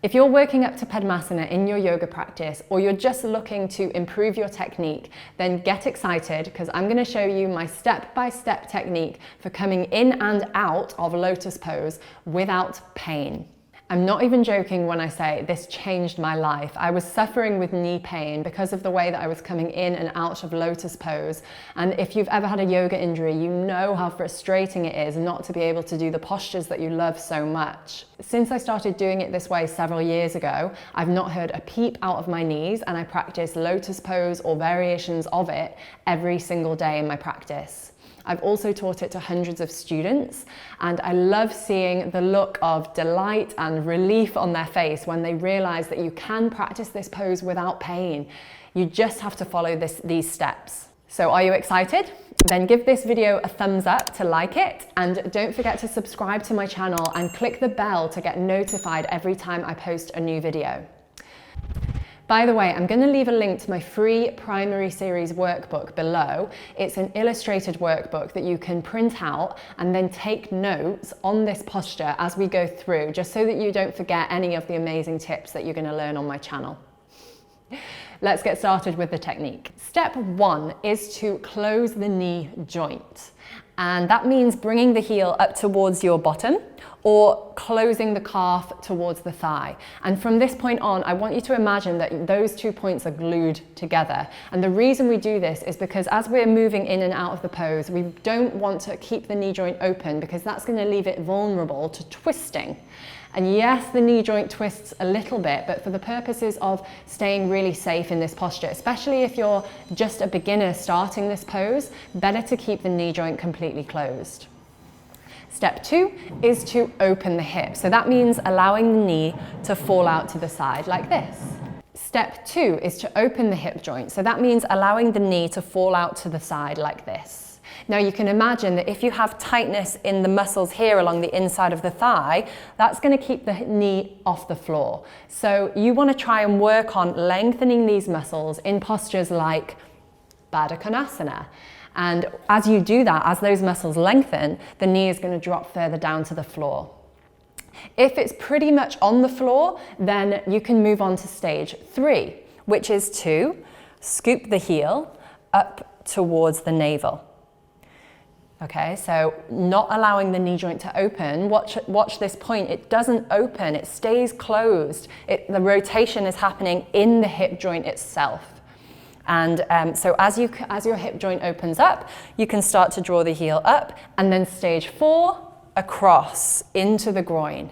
If you're working up to Padmasana in your yoga practice, or you're just looking to improve your technique, then get excited because I'm going to show you my step-by-step technique for coming in and out of Lotus Pose without pain. I'm not even joking when I say this changed my life. I was suffering with knee pain because of the way that I was coming in and out of Lotus Pose. And if you've ever had a yoga injury, you know how frustrating it is not to be able to do the postures that you love so much. Since I started doing it this way several years ago, I've not heard a peep out of my knees, and I practice Lotus Pose or variations of it every single day in my practice. I've also taught it to hundreds of students, and I love seeing the look of delight and relief on their face when they realize that you can practice this pose without pain. You just have to follow these steps. So are you excited? Then give this video a thumbs up to like it, and don't forget to subscribe to my channel and click the bell to get notified every time I post a new video. By the way, I'm going to leave a link to my free primary series workbook below. It's an illustrated workbook that you can print out and then take notes on this posture as we go through, just so that you don't forget any of the amazing tips that you're going to learn on my channel. Let's get started with the technique. Step 1 is to close the knee joint. And that means bringing the heel up towards your bottom or closing the calf towards the thigh. And from this point on, I want you to imagine that those 2 points are glued together. And the reason we do this is because as we're moving in and out of the pose, we don't want to keep the knee joint open because that's going to leave it vulnerable to twisting. And yes, the knee joint twists a little bit, but for the purposes of staying really safe in this posture, especially if you're just a beginner starting this pose, better to keep the knee joint completely closed. Step 2 is to open the hip. So that means allowing the knee to fall out to the side like this. Step 2 is to open the hip joint. So that means allowing the knee to fall out to the side like this. Now you can imagine that if you have tightness in the muscles here along the inside of the thigh, that's going to keep the knee off the floor. So you want to try and work on lengthening these muscles in postures like Baddha Konasana. And as you do that, as those muscles lengthen, the knee is going to drop further down to the floor. If it's pretty much on the floor, then you can move on to stage 3, which is to scoop the heel up towards the navel. Okay, so not allowing the knee joint to open. Watch this point. It doesn't open, it stays closed. The rotation is happening in the hip joint itself. And so as your hip joint opens up, you can start to draw the heel up, and then stage 4, across into the groin.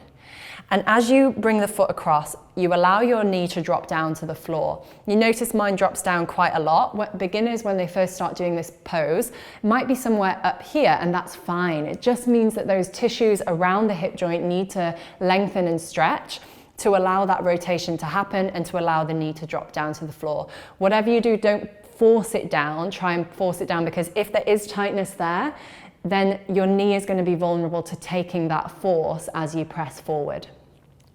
And as you bring the foot across, you allow your knee to drop down to the floor. You notice mine drops down quite a lot. Beginners, when they first start doing this pose, might be somewhere up here, and that's fine. It just means that those tissues around the hip joint need to lengthen and stretch to allow that rotation to happen and to allow the knee to drop down to the floor. Whatever you do, don't force it down. Try and force it down, because if there is tightness there, then your knee is going to be vulnerable to taking that force as you press forward.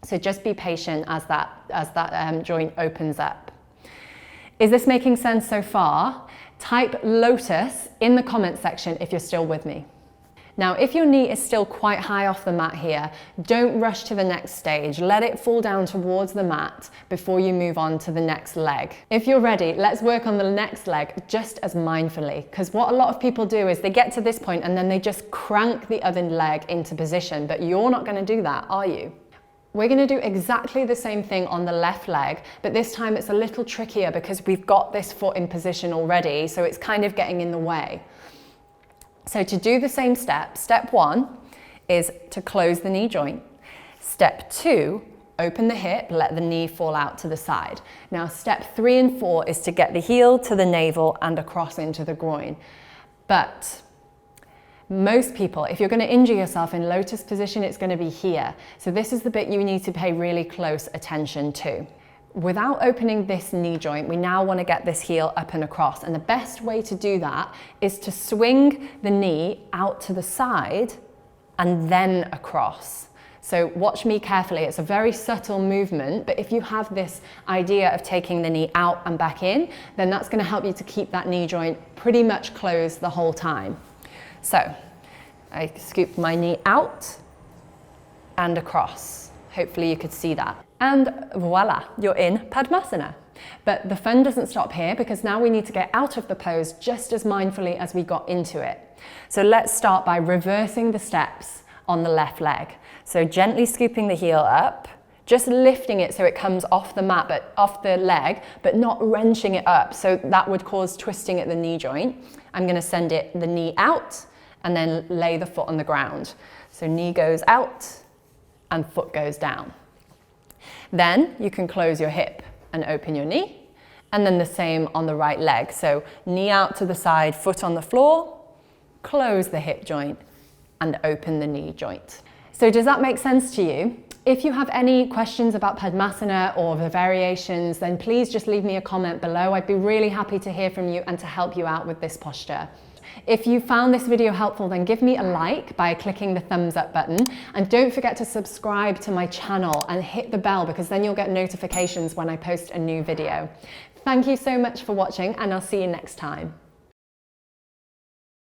So just be patient as that joint opens up. Is this making sense so far? Type Lotus in the comment section if you're still with me. Now, if your knee is still quite high off the mat here, don't rush to the next stage. Let it fall down towards the mat before you move on to the next leg. If you're ready, let's work on the next leg just as mindfully, because what a lot of people do is they get to this point and then they just crank the other leg into position, but you're not going to do that, are you? We're going to do exactly the same thing on the left leg, but this time it's a little trickier because we've got this foot in position already, so it's kind of getting in the way. So to do the same step, step 1 is to close the knee joint. Step 2, open the hip, let the knee fall out to the side. Now step 3 and 4 is to get the heel to the navel and across into the groin. But most people, if you're going to injure yourself in lotus position, it's going to be here. So this is the bit you need to pay really close attention to. Without opening this knee joint, we now want to get this heel up and across. And the best way to do that is to swing the knee out to the side and then across. So watch me carefully. It's a very subtle movement, but if you have this idea of taking the knee out and back in, then that's going to help you to keep that knee joint pretty much closed the whole time. So I scoop my knee out and across. Hopefully you could see that. And voila, you're in Padmasana. But the fun doesn't stop here, because now we need to get out of the pose just as mindfully as we got into it. So let's start by reversing the steps on the left leg. So gently scooping the heel up, just lifting it so it comes off the mat, but off the leg, but not wrenching it up. So that would cause twisting at the knee joint. I'm going to send the knee out and then lay the foot on the ground. So knee goes out and foot goes down. Then you can close your hip and open your knee, and then the same on the right leg. So knee out to the side, foot on the floor, close the hip joint and open the knee joint. So does that make sense to you? If you have any questions about Padmasana or the variations, then please just leave me a comment below. I'd be really happy to hear from you and to help you out with this posture. If you found this video helpful, then give me a like by clicking the thumbs up button, and don't forget to subscribe to my channel and hit the bell, because then you'll get notifications when I post a new video. Thank you so much for watching, and I'll see you next time.